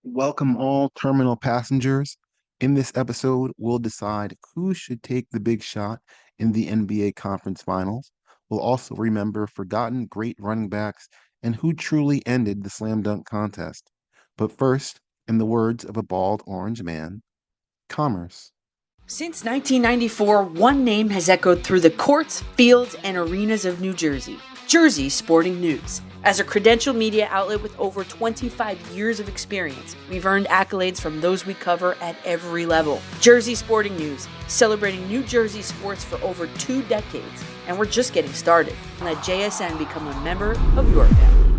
Welcome all terminal passengers. In this episode, we'll decide who should take the big shot in the NBA Conference Finals. We'll also remember forgotten great running backs and who truly ended the slam dunk contest. But first, in the words of a bald orange man, commerce. Since 1994, one name has echoed through the courts, fields, and arenas of New Jersey: Jersey Sporting News. As a credentialed media outlet with over 25 years of experience, we've earned accolades from those we cover at every level. Jersey Sporting News, celebrating New Jersey sports for over 2 decades, and we're just getting started. Let JSN become a member of your family.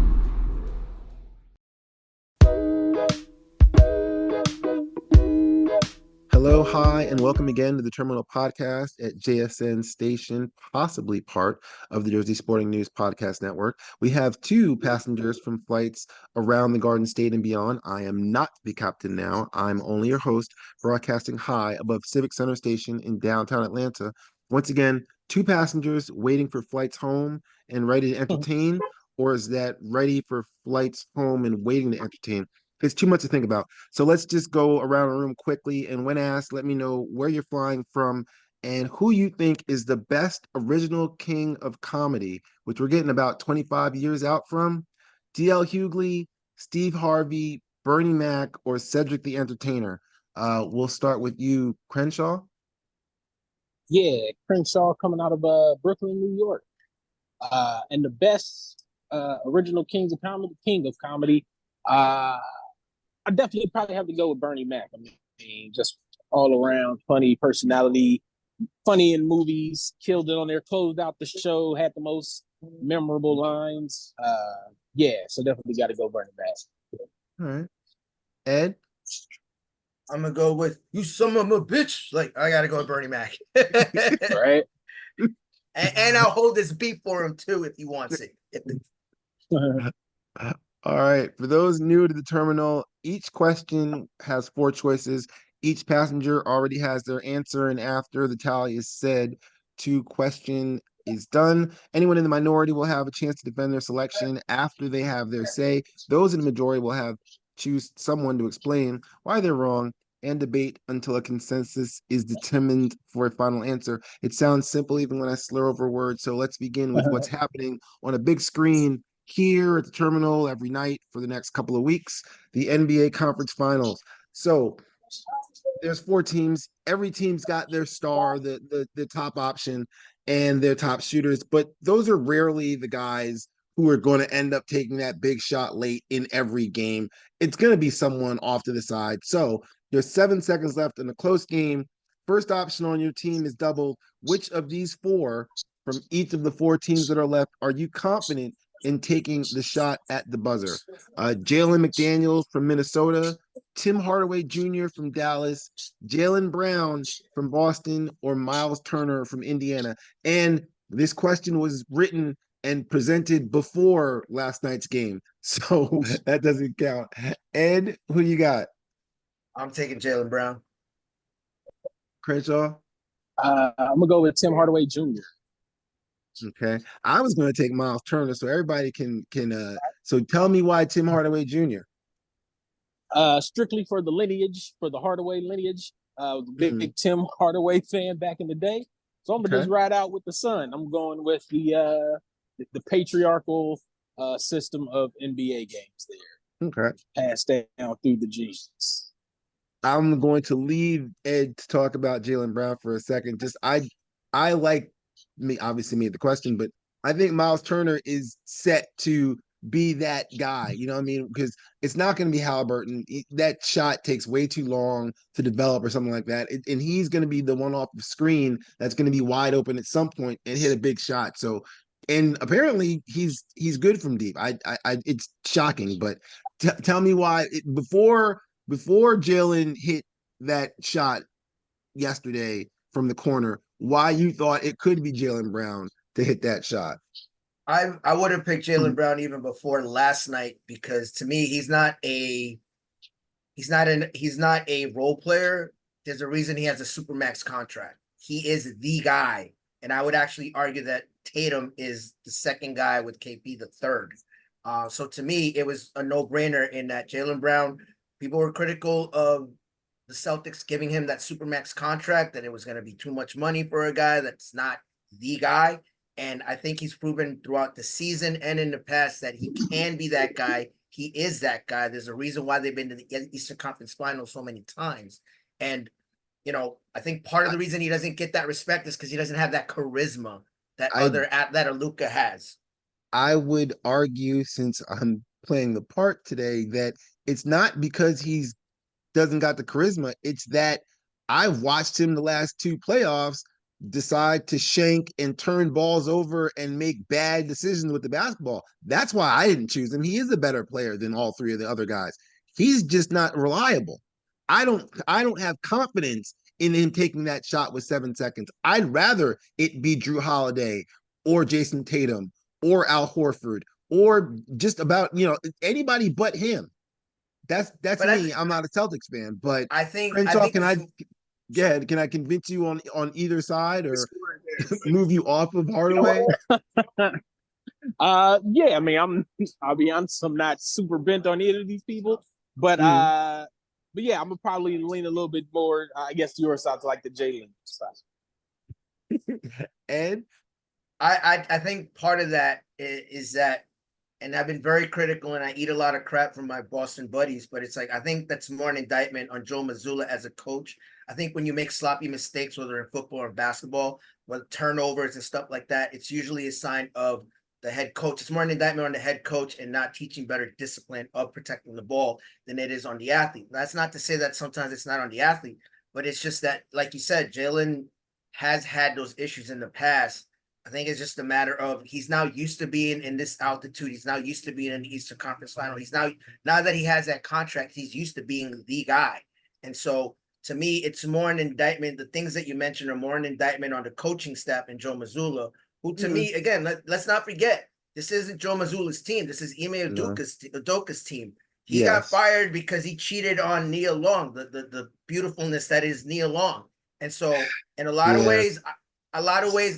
Hello, hi, and welcome again to the Terminal Podcast at JSN Station, possibly part of the Jersey Sporting News Podcast Network. We have two passengers from flights around the Garden State and beyond. I am not the captain now. I'm only your host, broadcasting high above Civic Center Station in downtown Atlanta. Once again, two passengers waiting for flights home and ready to entertain, or is that ready for flights home and waiting to entertain? It's too much to think about. So let's just go around the room quickly. And when asked, let me know where you're flying from and who you think is the best original king of comedy, which we're getting about 25 years out from. D.L. Hughley, Steve Harvey, Bernie Mac, or Cedric the Entertainer. We'll start with you, Crenshaw. Yeah, Crenshaw coming out of Brooklyn, New York. And the best original king of comedy. I definitely probably have to go with Bernie Mac. I mean, just all around funny personality, funny in movies, killed it on there, closed out the show, had the most memorable lines. Yeah, so definitely got to go Bernie Mac. All right. Ed? I'm gonna go with you, son of a bitch. Like I gotta go with Bernie Mac, Right? and I'll hold this beef for him too if he wants it. All right. For those new to the terminal, each question has 4 choices. Each passenger already has their answer, and after the tally is said, question is done. Anyone in the minority will have a chance to defend their selection after they have their say. Those in the majority will have choose someone to explain why they're wrong and debate until a consensus is determined for a final answer. It sounds simple even when I slur over words. So let's begin with what's happening on a big screen here at the terminal every night for the next couple of weeks, the NBA Conference Finals. So there's 4 teams. Every team's got their star, the top option, and their top shooters, but those are rarely the guys who are going to end up taking that big shot late in every game. It's going to be someone off to the side. So there's 7 seconds left in a close game. First option on your team is double. Which of these four from each of the 4 teams that are left are you confident in taking the shot at the buzzer? Jalen McDaniels from Minnesota, Tim Hardaway Jr. from Dallas, Jaylen Brown from Boston, or Miles Turner from Indiana. And this question was written and presented before last night's game, so that doesn't count. Ed, who you got? I'm taking Jaylen Brown. Crenshaw? I'm gonna go with Tim Hardaway Jr. Okay, I was going to take Miles Turner, so everybody can. So tell me why Tim Hardaway Jr. Strictly for the lineage, for the Hardaway lineage. Big Mhm. Tim Hardaway fan back in the day. So I'm gonna Okay. just ride out with the son. I'm going with the patriarchal system of NBA games there, Okay. passed down through the genes. I'm going to leave Ed to talk about Jaylen Brown for a second. I like me obviously made the question, but I think Miles Turner is set to be that guy. You know what I mean? Because it's not going to be Halliburton. That shot takes way too long to develop or something like that, and he's going to be the one off the screen that's going to be wide open at some point and hit a big shot. So, and apparently he's good from deep. It's shocking, but tell me why before Jalen hit that shot yesterday from the corner, why you thought it could be Jaylen Brown to hit that shot. I would have picked Jaylen Brown even before last night because to me he's not a role player. There's a reason he has a supermax contract. He is the guy, and I would actually argue that Tatum is the second guy with KP the third. So to me, it was a no-brainer in that Jaylen Brown People were critical of the Celtics giving him that supermax contract, that it was going to be too much money for a guy that's not the guy. And I think he's proven throughout the season and in the past that he can be that guy. He is that guy. There's a reason why they've been to the Eastern Conference Finals so many times. And, I think part of the reason he doesn't get that respect is because he doesn't have that charisma that I that Luka has. I would argue, since I'm playing the part today, that it's not because he's doesn't got the charisma. It's that I've watched him the last two playoffs decide to shank and turn balls over and make bad decisions with the basketball. That's why I didn't choose him. He is a better player than all three of the other guys. He's just not reliable. I don't have confidence in him taking that shot with 7 seconds. I'd rather it be Drew Holiday or Jason Tatum or Al Horford or just about, anybody but him. That's But me. I'm not a Celtics fan, but I think Crenshaw, can I convince you on either side or move you off of Hardaway? Yeah, I mean, I'll be honest, I'm not super bent on either of these people, but yeah, I'm gonna probably lean a little bit more, I guess, your side to like the Jalen side. Ed? I think part of that is that, and I've been very critical and I eat a lot of crap from my Boston buddies, but it's like, I think that's more an indictment on Joe Mazzulla as a coach. I think when you make sloppy mistakes, whether in football or basketball, with turnovers and stuff like that, it's usually a sign of the head coach. It's more an indictment on the head coach and not teaching better discipline of protecting the ball than it is on the athlete. That's not to say that sometimes it's not on the athlete, but it's just that, like you said, Jalen has had those issues in the past. I think it's just a matter of he's now used to being in this altitude. He's now used to being in the Eastern Conference Final. He's now that he has that contract, he's used to being the guy. And so to me, it's more an indictment. The things that you mentioned are more an indictment on the coaching staff and Joe Mazzulla, who to me, again, let's not forget, this isn't Joe Mazzulla's team. This is Ime Udoka's team. He got fired because he cheated on Nia Long, the beautifulness that is Nia Long. And so in a lot of ways,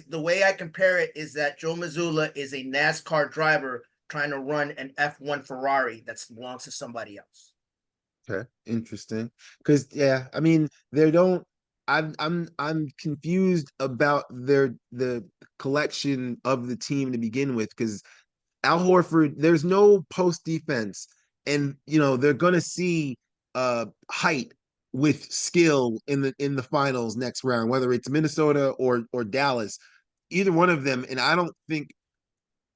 the way I compare it is that Joe Mazzulla is a NASCAR driver trying to run an F1 Ferrari that belongs to somebody else. Okay, interesting. Because I mean, they don't. I'm confused about the collection of the team to begin with. Because Al Horford, there's no post defense, and they're gonna see height with skill in the finals next round, whether it's Minnesota or Dallas, either one of them. And I don't think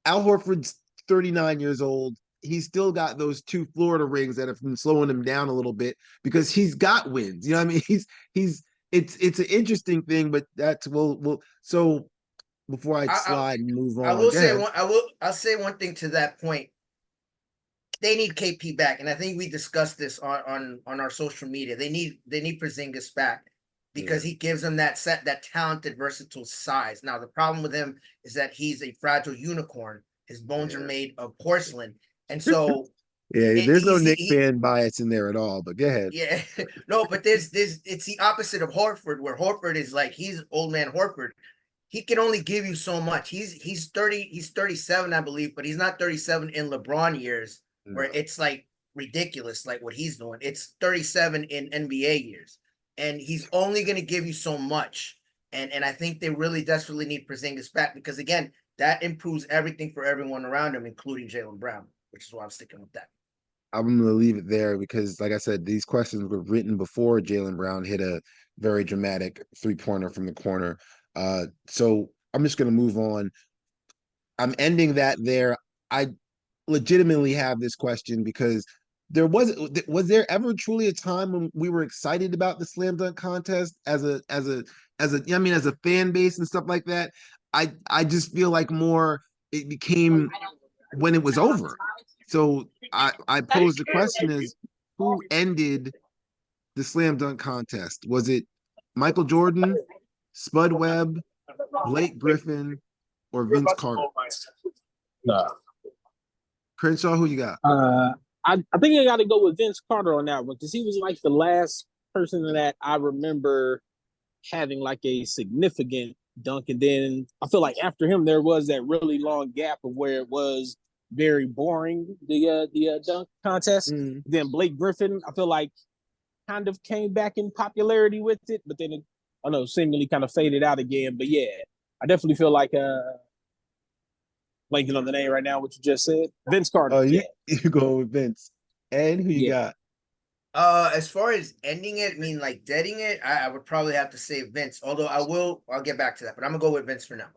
Al Horford's 39 years old. He's still got those two Florida rings that have been slowing him down a little bit because he's got wins. You know what I mean? It's an interesting thing, but that's we'll so before I slide and move on. I'll say one thing to that point. They need KP back, and I think we discussed this on our social media. They need Porzingis back because he gives them that talented, versatile size. Now the problem with him is that he's a fragile unicorn. His bones are made of porcelain, and so there's no Knick fan bias in there at all. But go ahead. Yeah, no, but there's it's the opposite of Horford, where Horford is like he's old man Horford. He can only give you so much. He's 37, I believe, but he's not 37 in LeBron years, where it's like ridiculous, like what he's doing. It's 37 in NBA years, and he's only going to give you so much. And I think they really desperately need Porzingis back because again, that improves everything for everyone around him, including Jaylen Brown, which is why I'm sticking with that. I'm going to leave it there because, like I said, these questions were written before Jaylen Brown hit a very dramatic three-pointer from the corner. So I'm just going to move on. I'm ending that there. I legitimately have this question because was there ever truly a time when we were excited about the slam dunk contest as a fan base and stuff like that? I just feel like more it became when it was over. So I pose the question is, who ended the slam dunk contest? Was it Michael Jordan, Spud Webb, Blake Griffin, or Vince Carter? No. Crenshaw, who you got? I think I got to go with Vince Carter on that one because he was like the last person that I remember having like a significant dunk, and then I feel like after him there was that really long gap of where it was very boring, the dunk contest. Mm. Then Blake Griffin, I feel like kind of came back in popularity with it, but then it, I don't know, seemingly kind of faded out again. But yeah, I definitely feel like blanking on the name right now, what you just said. Vince Carter. Oh, Yeah. you go with Vince. And who you Yeah. got? As far as ending it, I mean like deading it, I would probably have to say Vince. Although I'll get back to that, but I'm gonna go with Vince for now.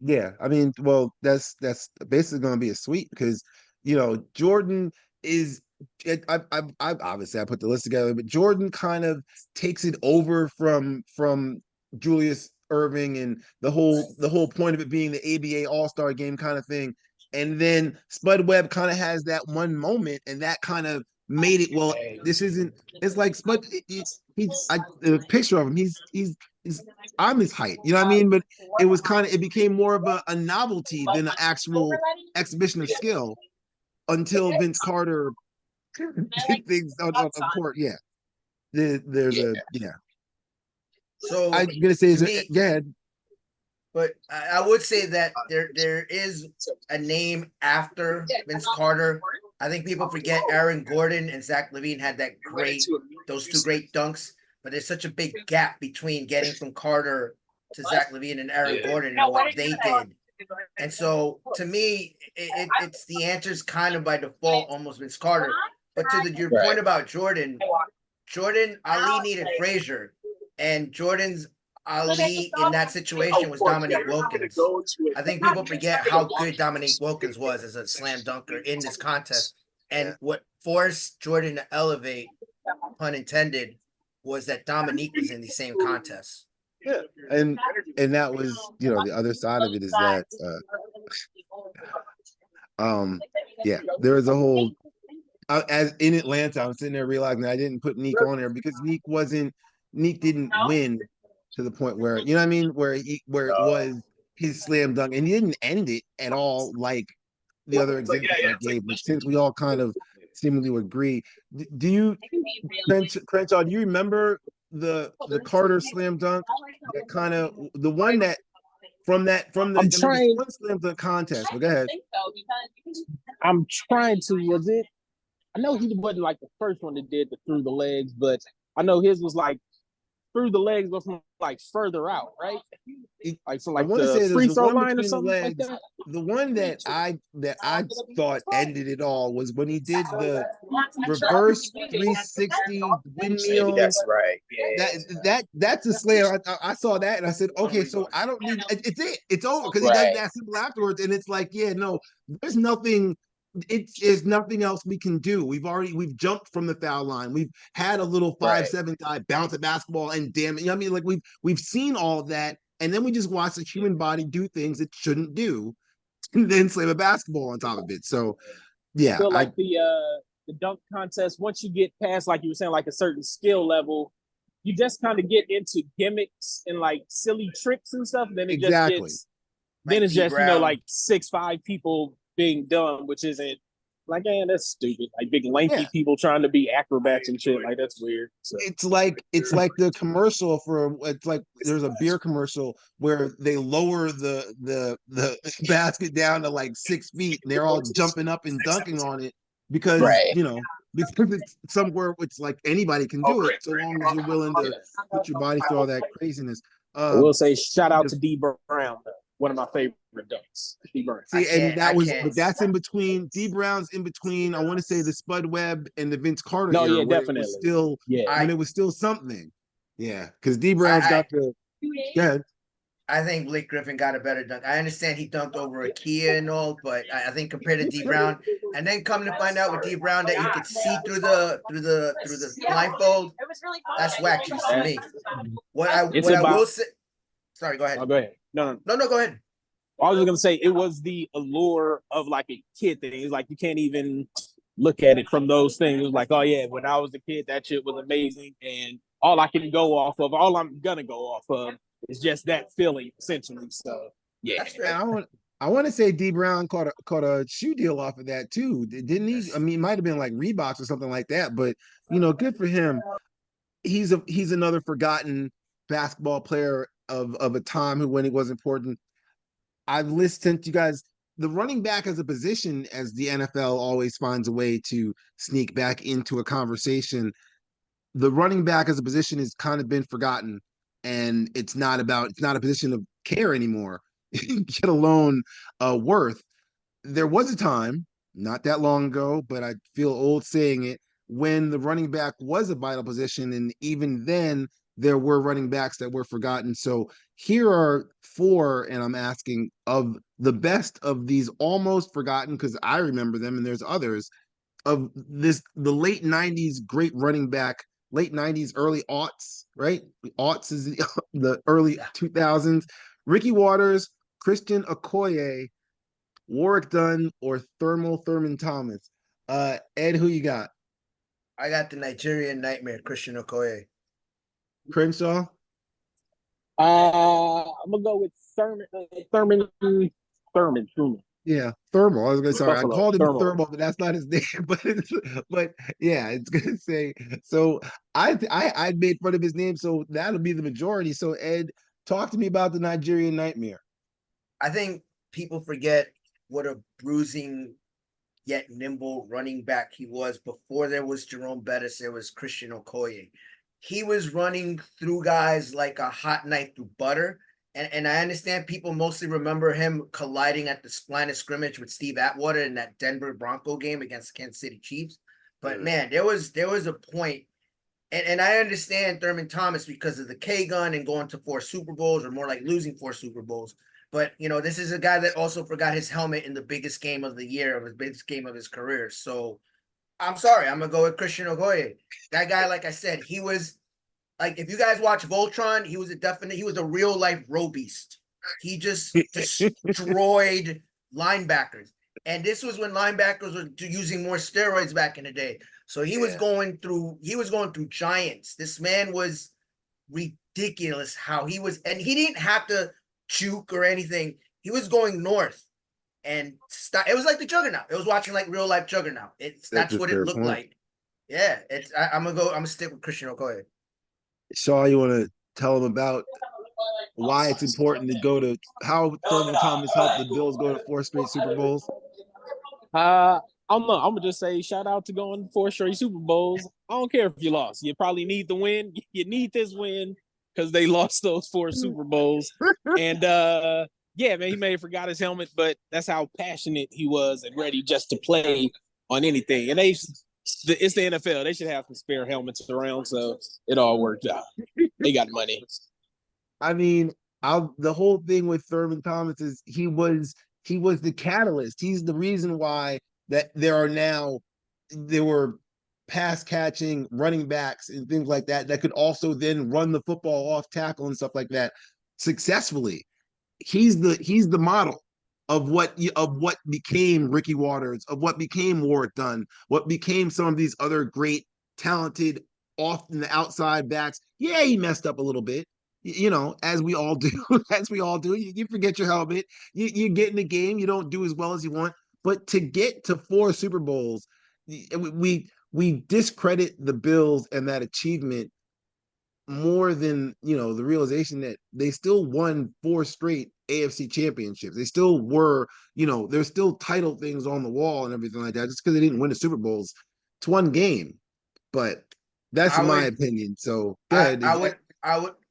Yeah, I mean, well, that's basically going to be a sweep because Jordan is. I obviously I put the list together, but Jordan kind of takes it over from Julius Irving and the whole point of it being the ABA All Star Game kind of thing, and then Spud Webb kind of has that one moment, and that kind of made it. Well, this isn't. It's like Spud. The picture of him. He's I'm his height. You know what I mean? But it became more of a novelty than an actual exhibition of skill until Vince Carter did things on court. Yeah. There's Yeah. a yeah. So I'm gonna say to me, go ahead. but I would say that there is a name after Vince Carter. I think people forget Aaron Gordon and Zach LaVine had those two great dunks, but there's such a big gap between getting from Carter to Zach LaVine and Aaron Gordon and what they did. And so to me, it's the answer's kind of by default almost Vince Carter. But to your point about Jordan, Ali needed Frazier, and Jordan's Ali in that situation was Dominique Wilkins. I think people forget how good Dominique Wilkins was as a slam dunker in this contest. And what forced Jordan to elevate, pun intended, was that Dominique was in the same contest. Yeah. And that was, the other side of it is that yeah, there was a whole as in Atlanta, I'm sitting there realizing I didn't put Neek on there because Neek didn't win to the point where, you know what I mean, where it was his slam dunk, and he didn't end it at all like the other examples I gave. But since we all kind of seemingly would agree, do you, Crenshaw, do you remember the Carter slam dunk? That kind of the one that from I'm the trying. one slam dunk contest. But go ahead. I'm trying to. Was it? I know he wasn't like the first one that did the through the legs, but I know his was like through the legs, but from like further out, right? Like from I like want to the say there's free the throw one line or between the something like legs. that. The one that I thought ended it all was when he did the reverse 360 windmill. That's right. Yeah. That's a slam. I saw that and I said, okay, so I don't need it's it. It's over because he does Right. that simple afterwards, and it's like, yeah, no, there's nothing. There's nothing else we can do. We've jumped from the foul line. We've had a little 5'7" guy bounce a basketball and damn it. You know what I mean? Like we've seen all of that, and then we just watch the human body do things it shouldn't do, and then slam a basketball on top of it. So I yeah, feel like the dunk contest, once you get past, like you were saying, like a certain skill level, you just kind of get into gimmicks and like silly tricks and stuff. Then it just exactly. gets Like then it's D. just Brown. like 6'5" people being dumb, which isn't like, man, that's stupid. Like big lanky people trying to be acrobats and shit. Like that's weird. So. It's like the commercial for it's like there's a beer commercial where they lower the basket down to like 6 feet and they're all jumping up and dunking on it because because it's somewhere it's like anybody can do it so long as you're willing to put your body through all that craziness. I will say shout out to D Brown, one of my favorite dunks. D Brown. See, and but that's in between. D Brown's in between. I want to say the Spud Webb and the Vince Carter era, yeah, when definitely. it was still when it was still something. Yeah, because D Brown's got the. Yeah, I think Blake Griffin got a better dunk. I understand he dunked over a Kia and all, but I think compared to D Brown, and then come to find out with D Brown that you could see through the blindfold, that's whack juice to me. What I will say. Sorry, go ahead. Oh, go ahead. No, go ahead. I was gonna say it was the allure of like a kid thing. It's like you can't even look at it from those things. It was like, oh yeah, when I was a kid, that shit was amazing, and all I'm gonna go off of is just that feeling, essentially. So yeah, I want to say D Brown caught a shoe deal off of that too, didn't he? I mean, it might have been like Reeboks or something like that, but good for him. He's another forgotten basketball player of a time when it was important. I've listened to you guys. the running back as a position, as the NFL always finds a way to sneak back into a conversation, the running back as a position has kind of been forgotten, and it's not a position of care anymore, get alone worth. There was a time not that long ago, but I feel old saying it, when the running back was a vital position, and even then there were running backs that were forgotten. So here are four, and I'm asking, of the best of these almost forgotten, because I remember them and there's others, of the late 90s great running back, late 90s, early aughts, right? Aughts is the early Yeah. 2000s. Ricky Waters, Christian Okoye, Warwick Dunn, or Thurman Thomas. Ed, who you got? I got the Nigerian Nightmare, Christian Okoye. Crenshaw? I'm gonna go with Thurman. Yeah, Thermal. I was gonna sorry, I Buffalo. called him Thermal. Thermal, but that's not his name. But yeah, it's gonna say so. I made fun of his name, so that'll be the majority. So Ed, talk to me about the Nigerian Nightmare. I think people forget what a bruising yet nimble running back he was. Before there was Jerome Bettis, there was Christian Okoye. He was running through guys like a hot knife through butter. And I understand people mostly remember him colliding at the line of scrimmage with Steve Atwater in that Denver Bronco game against the Kansas City Chiefs. But man, there was a point, and I understand Thurman Thomas because of the K gun and going to 4 Super Bowls, or more like losing 4 Super Bowls. But this is a guy that also forgot his helmet in the biggest game of the year, of his biggest game of his career. So I'm sorry, I'm gonna go with Christian Okoye. That guy, like I said, he was like, if you guys watch Voltron, he was a real life row beast. He just destroyed linebackers. And this was when linebackers were using more steroids back in the day. So he was going through giants. This man was ridiculous how he was, and he didn't have to juke or anything. He was going north and stop. It was like the Juggernaut. It was watching like real life Juggernaut. That's That's a what it fair looked point. like. Yeah, I'm gonna stick with Christian Okoye. Shaw, you want to tell him about why it's important to go to how Thurman Thomas helped the Bills go to four straight Super Bowls? I'm gonna just say shout out to going 4 straight Super Bowls. I don't care if you lost. You probably need the win. You need this win because they lost those 4 Super Bowls. And yeah, man, he may have forgot his helmet, but that's how passionate he was and ready just to play on anything. And it's the NFL. They should have some spare helmets around, so it all worked out. They got money. I mean, the whole thing with Thurman Thomas is he was the catalyst. He's the reason why that there were pass catching running backs and things like that that could also then run the football off tackle and stuff like that successfully. He's the model of what became Ricky Waters, of what became Warwick Dunn, what became some of these other great talented off in the outside backs. Yeah, he messed up a little bit, as we all do. As we all do, you forget your helmet, you get in the game, you don't do as well as you want. But to get to 4 Super Bowls, we discredit the Bills and that achievement more than the realization that they still won 4 straight AFC championships. They still were, there's still title things on the wall and everything like that. Just because they didn't win the Super Bowls, it's one game. But that's I my would opinion. So go I, ahead. I would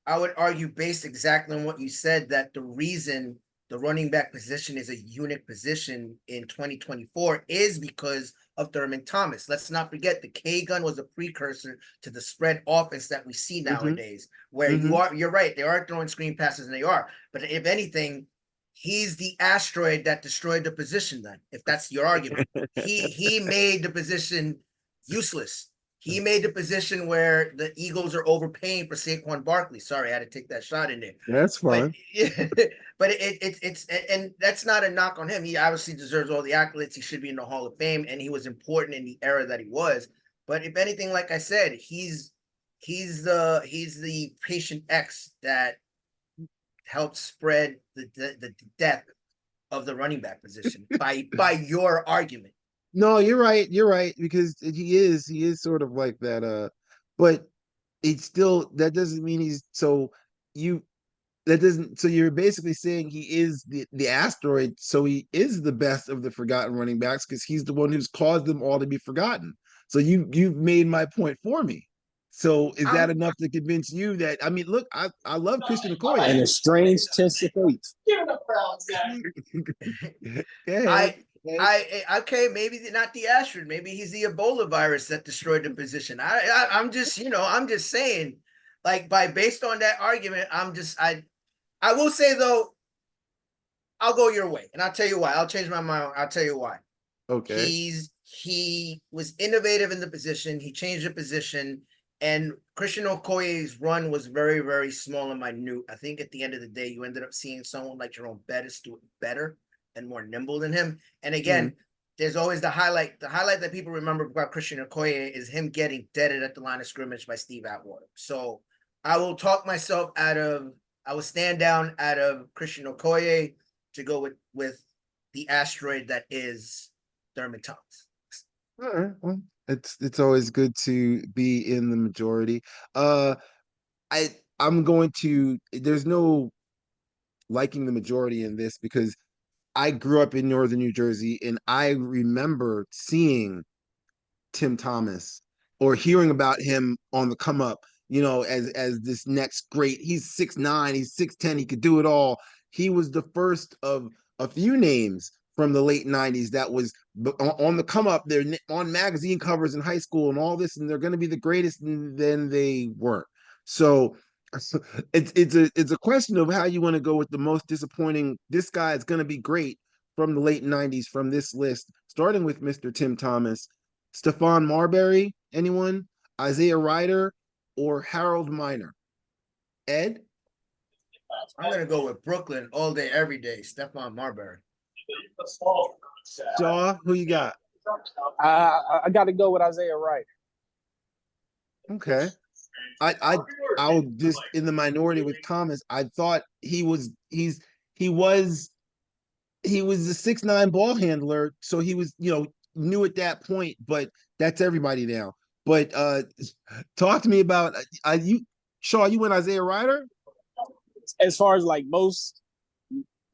I would argue, based exactly on what you said, that the reason the running back position is a unique position in 2024 is because of Thurman Thomas. Let's not forget the K gun was a precursor to the spread offense that we see Mm-hmm, nowadays, where mm-hmm. you're right, they are throwing screen passes and they are, but if anything, he's the asteroid that destroyed the position. Then, if that's your argument, he made the position useless. He made the position where the Eagles are overpaying for Saquon Barkley. Sorry, I had to take that shot in there. That's But fine. but it's and that's not a knock on him. He obviously deserves all the accolades. He should be in the Hall of Fame, and he was important in the era that he was. But if anything, like I said, he's the patient X that helped spread the death of the running back position by your argument. No, you're right. You're right, because he is sort of like that. But it's still, that doesn't mean he's so you. that doesn't. So you're basically saying he is the asteroid. So he is the best of the forgotten running backs because he's the one who's caused them all to be forgotten. So you've made my point for me. So is that I'm enough to convince you that? I mean, look, I love Christian And Okoye. a strange test of fate. Go ahead. I okay, maybe not the asteroid, maybe he's the Ebola virus that destroyed the position. I'm just, I'm just saying, like, based on that argument, I will say though, I'll go your way, and I'll tell you why. I'll change my mind. I'll tell you why. Okay. He was innovative in the position. He changed the position, and Christian Okoye's run was very, very small and minute. I think at the end of the day, you ended up seeing someone like Jerome Bettis do it better and more nimble than him. And again, there's always the highlight. The highlight that people remember about Christian Okoye is him getting deaded at the line of scrimmage by Steve Atwater. So I will talk myself out of. I will stand down out of Christian Okoye to go with the asteroid that is Thurman Thomas. All right. Well, it's always good to be in the majority. Uh, I I'm going to. There's no liking the majority in this because I grew up in northern New Jersey and I remember seeing Tim Thomas or hearing about him on the come up, as this next great. He's 6'9", he's 6'10", he could do it all. He was the first of a few names from the late 90s that was on the come up. They're on magazine covers in high school and all this, and they're going to be the greatest, and then they weren't. So it's a question of how you want to go with the most disappointing. This guy is going to be great from the late 90s from this list, starting with Mr. Tim Thomas, Stephon Marbury, anyone? Isaiah Ryder or Harold Miner? Ed? I'm gonna go with Brooklyn all day, every day. Stephon Marbury. Shaw, who you got? I got to go with Isaiah Wright. Okay. I'll just in the minority with Thomas. I thought he was a 6'9" ball handler, so he was, new at that point, but that's everybody now. But talk to me about you, Shaw. You went Isaiah Ryder. As far as like most,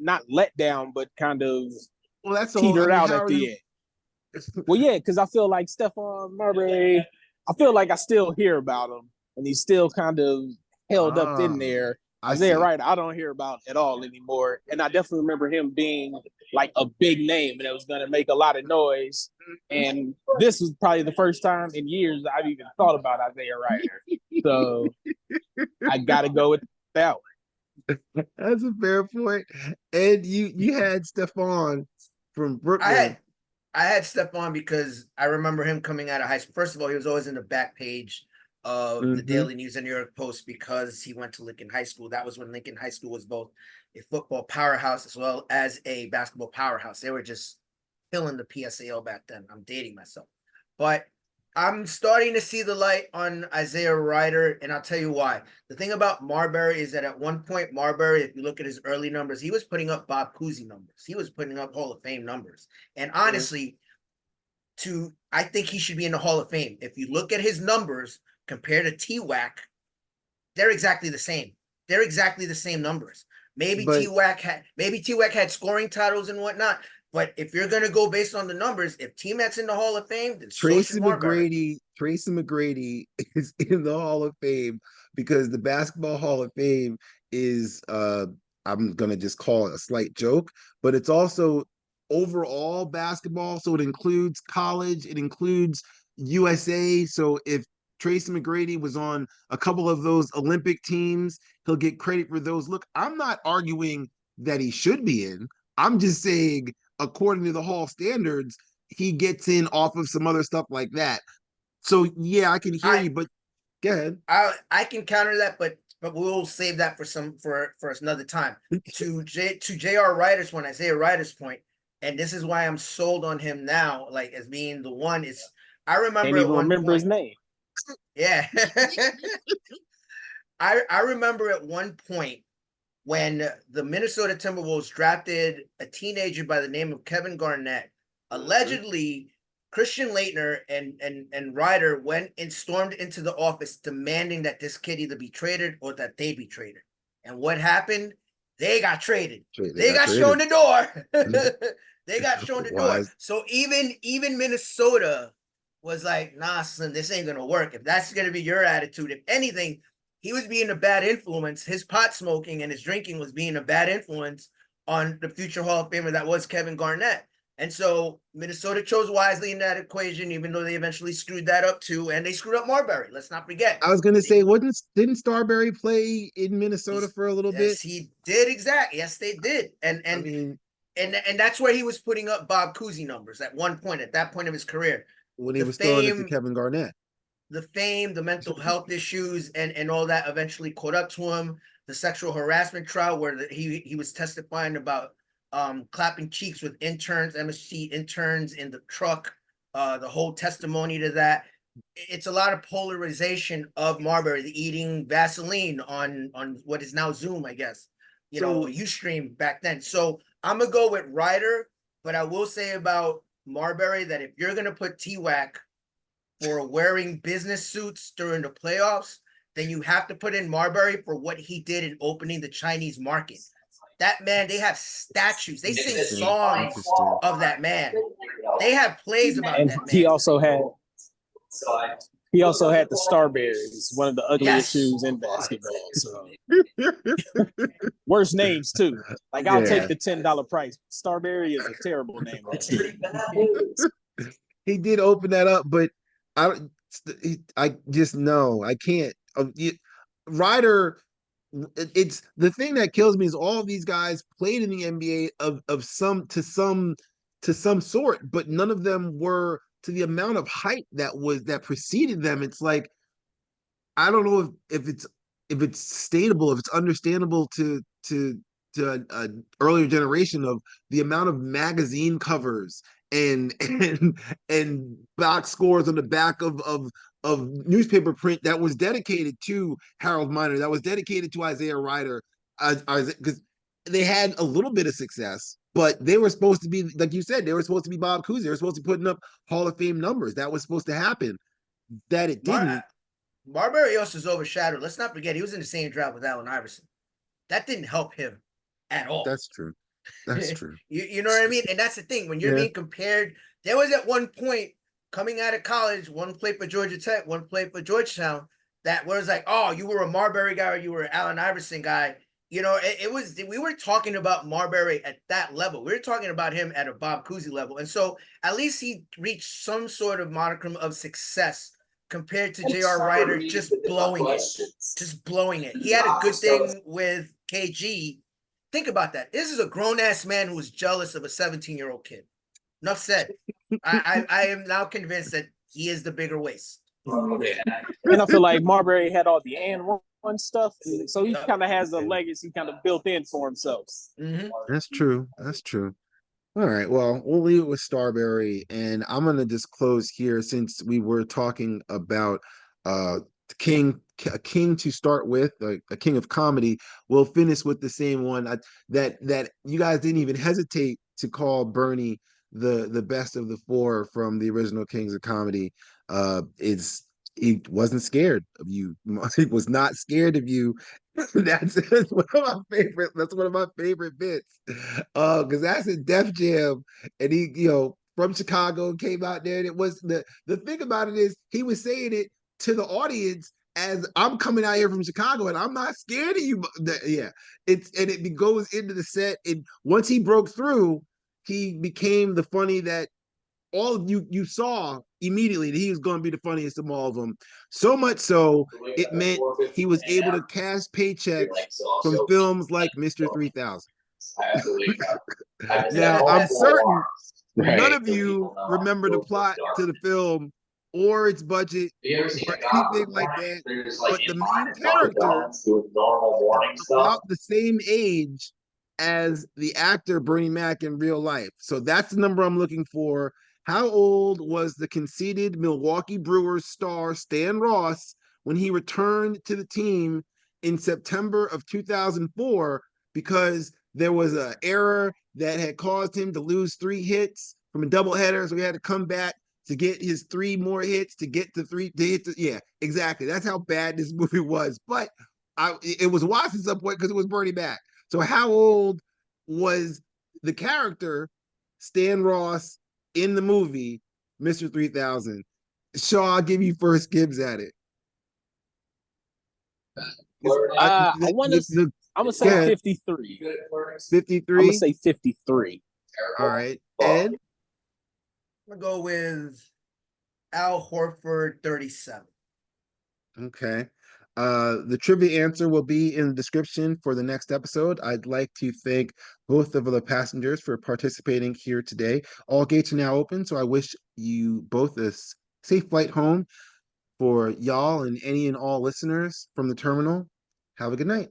not let down, but kind of Well, that's the whole. I teetered mean, out at Howard. the end. Well, yeah, because I feel like Stephon Marbury, I feel like I still hear about him, and he's still kind of held up Ah, in there. I Isaiah see. Wright, I don't hear about at all anymore, and I definitely remember him being like a big name, and it was going to make a lot of noise. And this was probably the first time in years I've even thought about Isaiah Ryder. So I got to go with that one. That's a fair point. And you had Stephon from I Brooklyn. had I had Stephon because I remember him coming out of high school. First of all, he was always in the back page of the Mm-hmm. Daily News and New York Post because he went to Lincoln High School. That was when Lincoln High School was both a football powerhouse as well as a basketball powerhouse. They were just killing the PSAL back then. I'm dating myself. But I'm starting to see the light on Isaiah Ryder, and I'll tell you why. The thing about Marbury is that at one point, Marbury, if you look at his early numbers, he was putting up Bob Cousy numbers. He was putting up Hall of Fame numbers. And honestly, I think he should be in the Hall of Fame. If you look at his numbers compared to T-Wack, they're exactly the same. They're exactly the same numbers. Maybe But T-Wack had scoring titles and whatnot. But if you're gonna go based on the numbers, if T-Mac's in the Hall of Fame, then so should Marbury. Tracy McGrady is in the Hall of Fame because the Basketball Hall of Fame is I'm gonna just call it a slight joke, but it's also overall basketball. So it includes college, it includes USA. So if Tracy McGrady was on a couple of those Olympic teams, he'll get credit for those. Look, I'm not arguing that he should be in. I'm just saying, according to the Hall standards, he gets in off of some other stuff like that. So yeah, I can hear I you, but go ahead. I can counter that, but we'll save that for another time. To J.R. Ryder's point, Isaiah Ryder's point, and this is why I'm sold on him now, like as being the one. Is I Can't remember at even one remember his point, name. yeah, I remember at one point when the Minnesota Timberwolves drafted a teenager by the name of Kevin Garnett. Allegedly, Christian Laettner and Ryder went and stormed into the office demanding that this kid either be traded or that they be traded. And what happened? They got traded. They They got got shown traded. the door. They got shown the door. Wise. So even Minnesota was like, nah, son, this ain't gonna work. If that's gonna be your attitude, if anything, he was being a bad influence. His pot smoking and his drinking was being a bad influence on the future Hall of Famer that was Kevin Garnett. And so Minnesota chose wisely in that equation, even though they eventually screwed that up too, and they screwed up Marbury. Let's not forget. I was gonna say, didn't Starberry play in Minnesota for a little bit? Yes, he did. Exactly. Yes, they did. And I mean, that's where he was putting up Bob Cousy numbers at one point, at that point of his career. when he The was throwing it to fame, Kevin Garnett. the mental health issues, and all that eventually caught up to him. The sexual harassment trial where he was testifying about clapping cheeks with interns, MSG interns in the truck. The whole testimony to that. It's a lot of polarization of Marbury, the eating Vaseline on what is now Zoom, I guess. Ustream back then. So I'm gonna go with Ryder, but I will say about Marbury that if you're gonna put T-Wack for wearing business suits during the playoffs, then you have to put in Marbury for what he did in opening the Chinese market. That man, they have statues. They sing songs of that man. They have plays about And that man. he also had the Starberries, one of the ugliest shoes in basketball. So worst names too. Like I'll take the $10 price. Starberry is a terrible name. He did open that up, but I just know I can't. Ryder, it's the thing that kills me is all these guys played in the NBA of some to some sort, but none of them were to the amount of hype that preceded them. It's like I don't know if it's stateable, if it's understandable to an earlier generation of the amount of magazine covers and box scores on the back of newspaper print that was dedicated to Harold Miner, that was dedicated to Isaiah Ryder, because they had a little bit of success, but they were supposed to be, like you said, they were supposed to be Bob Cousy. They were supposed to be putting up Hall of Fame numbers. That was supposed to happen. That it didn't. Marbury also is overshadowed. Let's not forget he was in the same draft with Allen Iverson. That didn't help him at all. That's true. That's true. You know what I mean? And that's the thing. When you're being compared, there was at one point coming out of college, one played for Georgia Tech, one played for Georgetown, that was like, oh, you were a Marbury guy or you were an Allen Iverson guy. You know, it was, we were talking about Marbury at that level. We were talking about him at a Bob Cousy level. And so at least he reached some sort of monicum of success compared to J.R. Ryder just blowing it. Just blowing it. He had a good thing with KG. Think about that. This is a grown-ass man who was jealous of a 17-year-old kid. Enough said. I am now convinced that he is the bigger waist. And I feel like Marbury had all the and one stuff, so he kind of has a legacy kind of built in for himself. Mm-hmm. That's true. That's true. All right. Well, we'll leave it with Starberry, and I'm gonna just close here since we were talking about a king to start with, a king of comedy. We'll finish with the same one that you guys didn't even hesitate to call Bernie the best of the four from the original Kings of Comedy. He wasn't scared of you. He was not scared of you. That's one of my favorite. That's one of my favorite bits. Because that's a Def Jam, and he, from Chicago, came out there. And it was the thing about it is he was saying it to the audience as I'm coming out here from Chicago, and I'm not scared of you. Yeah, it goes into the set, and once he broke through, he became the funny that all of you saw immediately that he was going to be the funniest of all of them. So much so, it meant he was able to cash paychecks from films like Mr. 3000. Now, I'm certain none of you remember the plot to the film or its budget or anything like that, but the main character is about the same age as the actor Bernie Mac in real life. So that's the number I'm looking for. How old was the conceited Milwaukee Brewers star Stan Ross when he returned to the team in September of 2004? Because there was an error that had caused him to lose 3 hits from a doubleheader, so he had to come back to get his 3 more hits to get the 3 to hit. Yeah, exactly. That's how bad this movie was. But it was watched at some point because it was Bernie Mac. So how old was the character Stan Ross in the movie Mr. 3000? Shaw, I'll give you first dibs at it. I want to. I'm gonna say 53. 53. I'm gonna say 53. All right, Ed. I'm gonna go with Al Horford, 37. Okay. The trivia answer will be in the description for the next episode. I'd like to thank both of the passengers for participating here today. All gates are now open, so I wish you both a safe flight home. For y'all and any and all listeners from the terminal, have a good night.